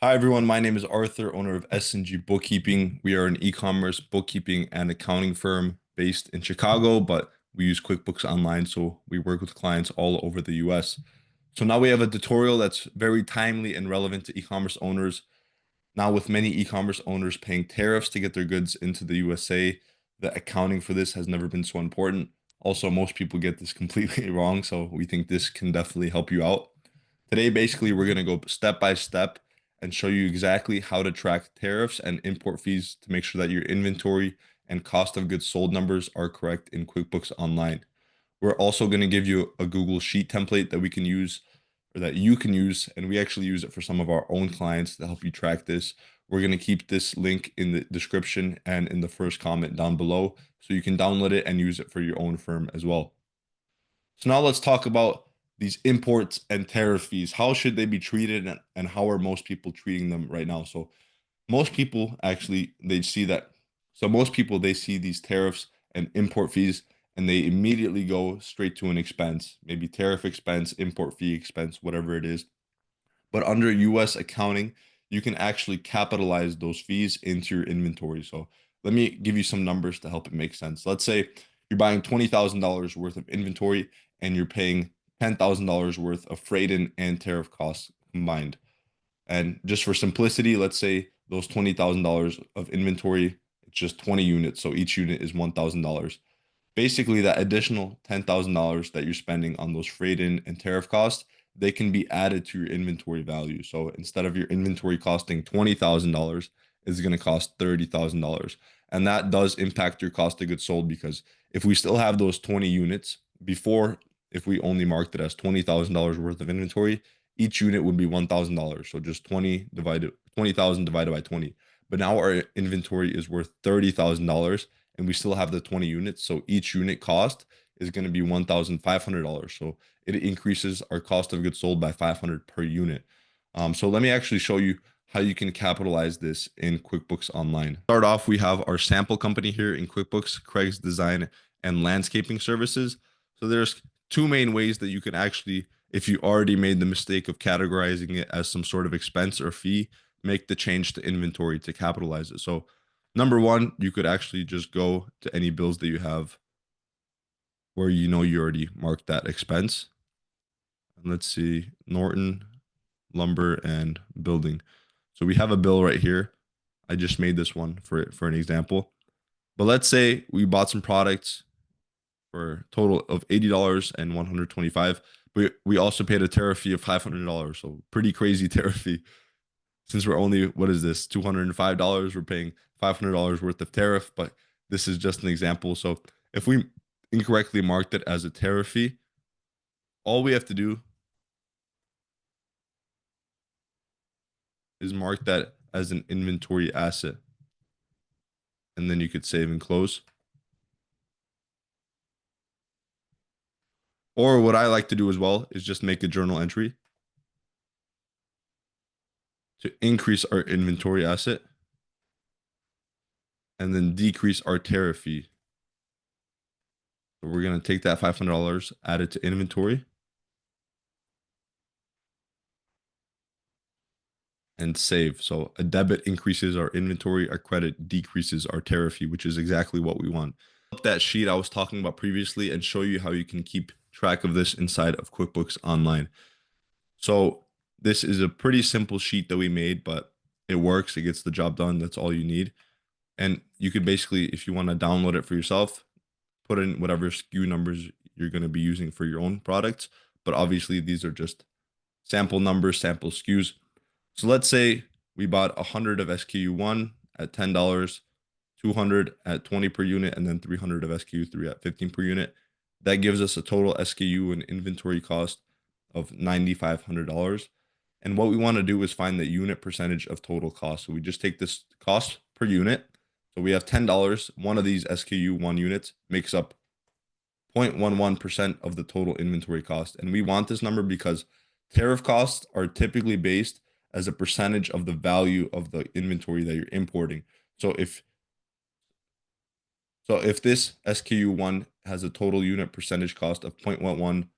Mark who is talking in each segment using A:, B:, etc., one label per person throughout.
A: Hi everyone, my name is Arthur, owner of S&G Bookkeeping. We are an e-commerce bookkeeping and accounting firm based in Chicago, but we use QuickBooks Online, so we work with clients all over the US. So now we have a tutorial that's very timely and relevant to e-commerce owners. Now, with many e-commerce owners paying tariffs to get their goods into the USA, the accounting for this has never been so important. Also, most people get this completely wrong, so we think this can definitely help you out. Today, basically, we're going to go step by step and show you exactly how to track tariffs and import fees to make sure that your inventory and cost of goods sold numbers are correct in QuickBooks Online. We're also going to give you a Google Sheet template that we can use or that you can use, and we actually use it for some of our own clients to help you track this. We're going to keep this link in the description and in the first comment down below so you can download it and use it for your own firm as well. So now let's talk about these imports and tariff fees. How should they be treated and how are most people treating them right now? So most people actually they see that. So most people they see these tariffs and import fees and they immediately go straight to an expense, maybe tariff expense, import fee expense, whatever it is. But under US accounting, you can actually capitalize those fees into your inventory. So let me give you some numbers to help it make sense. Let's say you're buying $20,000 worth of inventory and you're paying $10,000 worth of freight and tariff costs combined. And just for simplicity, let's say those $20,000 of inventory, it's just 20 units. So each unit is $1,000. Basically, that additional $10,000 that you're spending on those freight in and tariff costs, they can be added to your inventory value. So instead of your inventory costing $20,000, it's going to cost $30,000. And that does impact your cost of goods sold because if we still have those 20 units before, if we only marked it as $20,000 worth of inventory, each unit would be $1,000. So just 20,000 divided by 20. But now our inventory is worth $30,000 and we still have the 20 units. So each unit cost is going to be $1,500. So it increases our cost of goods sold by 500 per unit. So let me actually show you how you can capitalize this in QuickBooks Online. Start off, we have our sample company here in QuickBooks, Craig's Design and Landscaping Services. So there's two main ways that you can actually, if you already made the mistake of categorizing it as some sort of expense or fee, make the change to inventory to capitalize it. So number one, you could actually just go to any bills that you have where you know you already marked that expense. And let's see, Norton, lumber, and building. So we have a bill right here. I just made this one for an example. But let's say we bought some products for a total of $80 and 125. But we also paid a tariff fee of $500. So pretty crazy tariff fee. Since we're only, what is this, $205, we're paying $500 worth of tariff, but this is just an example. So if we incorrectly marked it as a tariff fee, all we have to do is mark that as an inventory asset. And then you could save and close. Or what I like to do as well is just make a journal entry to increase our inventory asset and then decrease our tariff fee. So we're going to take that $500, add it to inventory, and save. So a debit increases our inventory, a credit decreases our tariff fee, which is exactly what we want. That sheet I was talking about previously and show you how you can keep track of this inside of QuickBooks Online. So this is a pretty simple sheet that we made, but it works. It gets the job done. That's all you need. And you could basically, if you want to download it for yourself, put in whatever SKU numbers you're going to be using for your own products. But obviously, these are just sample numbers, sample SKUs. So let's say we bought 100 of SKU1 at $10, 200 at 20 per unit, and then 300 of SKU3 at 15 per unit. That gives us a total SKU and inventory cost of $9,500. And what we want to do is find the unit percentage of total cost. So we just take this cost per unit. So we have $10. One of these SKU1 units makes up 0.11% of the total inventory cost. And we want this number because tariff costs are typically based as a percentage of the value of the inventory that you're importing. So if this SKU1 has a total unit percentage cost of 0.11,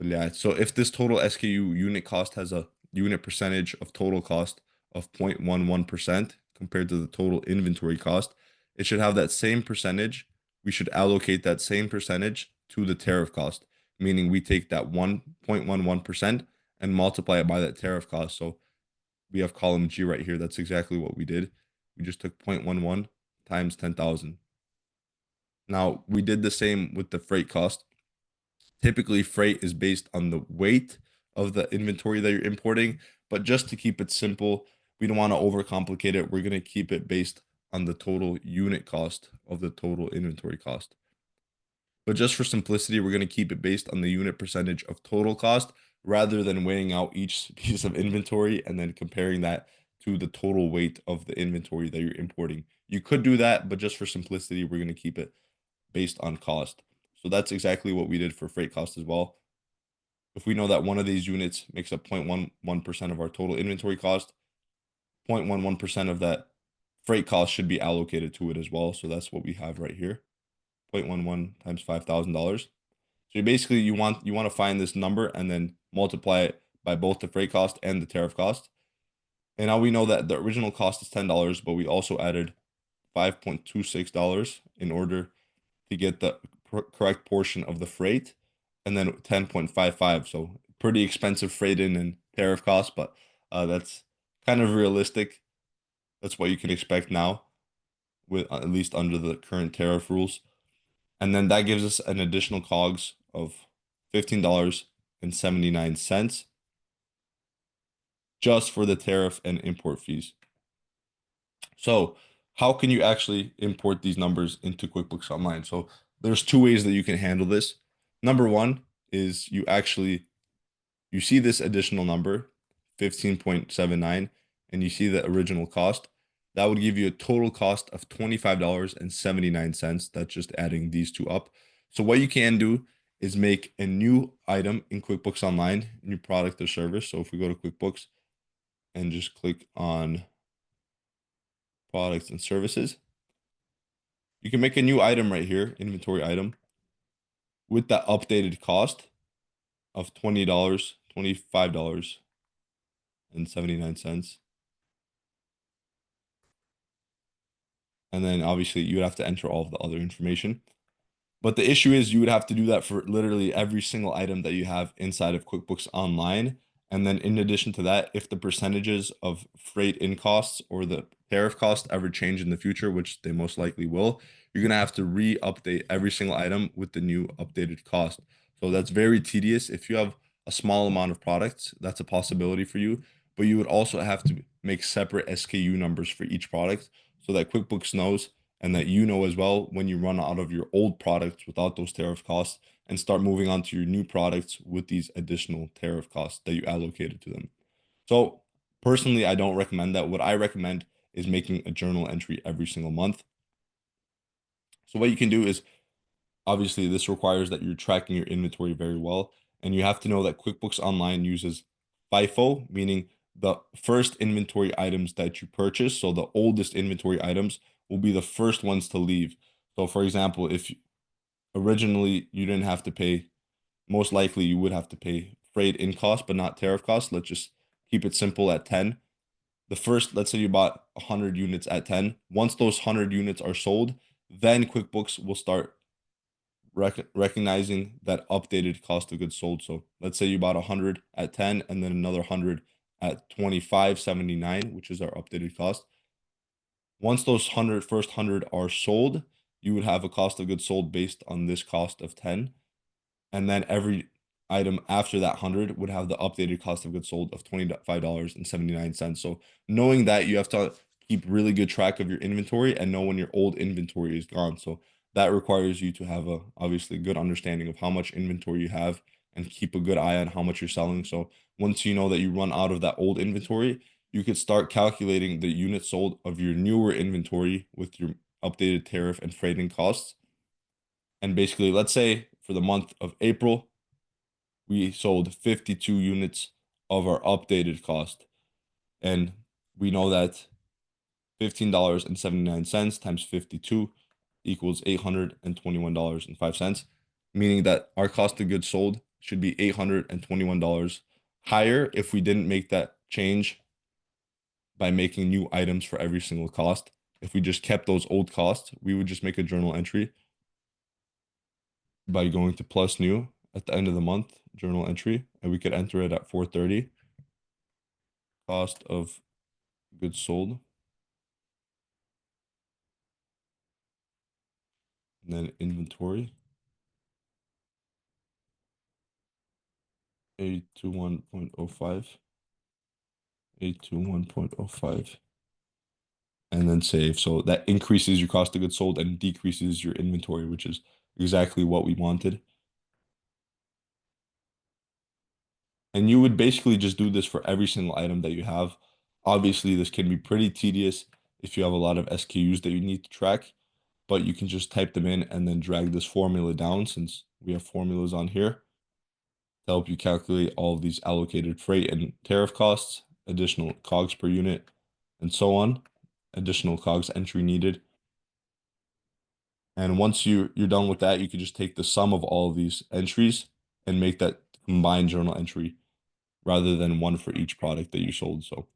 A: yeah, so if this total SKU unit cost has a unit percentage of total cost of 0.11% compared to the total inventory cost, it should have that same percentage. We should allocate that same percentage to the tariff cost, meaning we take that 1.11% and multiply it by that tariff cost. So we have column G right here. That's exactly what we did. We just took 0.11 times 10,000. Now, we did the same with the freight cost. Typically, freight is based on the weight of the inventory that you're importing, but just to keep it simple, we don't want to overcomplicate it. We're going to keep it based on the total unit cost of the total inventory cost. But just for simplicity, we're going to keep it based on the unit percentage of total cost rather than weighing out each piece of inventory and then comparing that to the total weight of the inventory that you're importing. You could do that, but just for simplicity, we're going to keep it based on cost. So that's exactly what we did for freight cost as well. If we know that one of these units makes up 0.11% of our total inventory cost, 0.11% of that freight cost should be allocated to it as well. So that's what we have right here. 0.11 times $5,000. So you want to find this number and then multiply it by both the freight cost and the tariff cost. And now we know that the original cost is $10, but we also added $5.26 in order to get the correct portion of the freight, and then 10.55. So pretty expensive freight in and tariff costs, but that's kind of realistic. That's what you can expect now, with at least under the current tariff rules. And then that gives us an additional COGS of $15.79 just for the tariff and import fees. So how can you actually import these numbers into QuickBooks Online? So there's two ways that you can handle this. Number one is you see this additional number, 15.79, and you see the original cost. That would give you a total cost of $25.79. That's just adding these two up. So what you can do is make a new item in QuickBooks Online, new product or service. So if we go to QuickBooks and just click on products and services, you can make a new item right here, inventory item, with that updated cost of $25.79. And then obviously you would have to enter all of the other information. But the issue is you would have to do that for literally every single item that you have inside of QuickBooks Online. And then in addition to that, if the percentages of freight in costs or the tariff cost ever change in the future, which they most likely will, you're going to have to re-update every single item with the new updated cost. So that's very tedious. If you have a small amount of products, that's a possibility for you. But you would also have to make separate SKU numbers for each product so that QuickBooks knows and that you know as well when you run out of your old products without those tariff costs and start moving on to your new products with these additional tariff costs that you allocated to them. So personally, I don't recommend that. What I recommend is making a journal entry every single month. So what you can do is, obviously this requires that you're tracking your inventory very well, and you have to know that QuickBooks Online uses FIFO, meaning the first inventory items that you purchase, so the oldest inventory items will be the first ones to leave. So for example, if originally you didn't have to pay, most likely you would have to pay freight in cost, but not tariff cost. Let's just keep it simple at 10. The first, let's say you bought 100 units at 10. Once those 100 units are sold, then QuickBooks will start recognizing that updated cost of goods sold. So let's say you bought 100 at 10 and then another 100 at 25.79, which is our updated cost. Once those first 100 are sold, you would have a cost of goods sold based on this cost of 10. And then every item after that 100 would have the updated cost of goods sold of $25.79. So knowing that, you have to keep really good track of your inventory and know when your old inventory is gone. So that requires you to have a obviously good understanding of how much inventory you have and keep a good eye on how much you're selling. So once you know that you run out of that old inventory, you could start calculating the units sold of your newer inventory with your updated tariff and freighting costs. And basically, let's say for the month of April, we sold 52 units of our updated cost. And we know that $15.79 times 52 equals $821.05, meaning that our cost of goods sold should be $821 higher if we didn't make that change by making new items for every single cost. If we just kept those old costs, we would just make a journal entry by going to plus new at the end of the month, journal entry, and we could enter it at 430. Cost of goods sold, and then inventory, 821.05, 821.05, and then save. So that increases your cost of goods sold and decreases your inventory, which is exactly what we wanted. And you would basically just do this for every single item that you have. Obviously, this can be pretty tedious if you have a lot of SKUs that you need to track, but you can just type them in and then drag this formula down since we have formulas on here to help you calculate all of these allocated freight and tariff costs, additional COGS per unit, and so on, additional COGS entry needed. And once you're done with that, you can just take the sum of all of these entries and make that combined journal entry rather than one for each product that you sold. So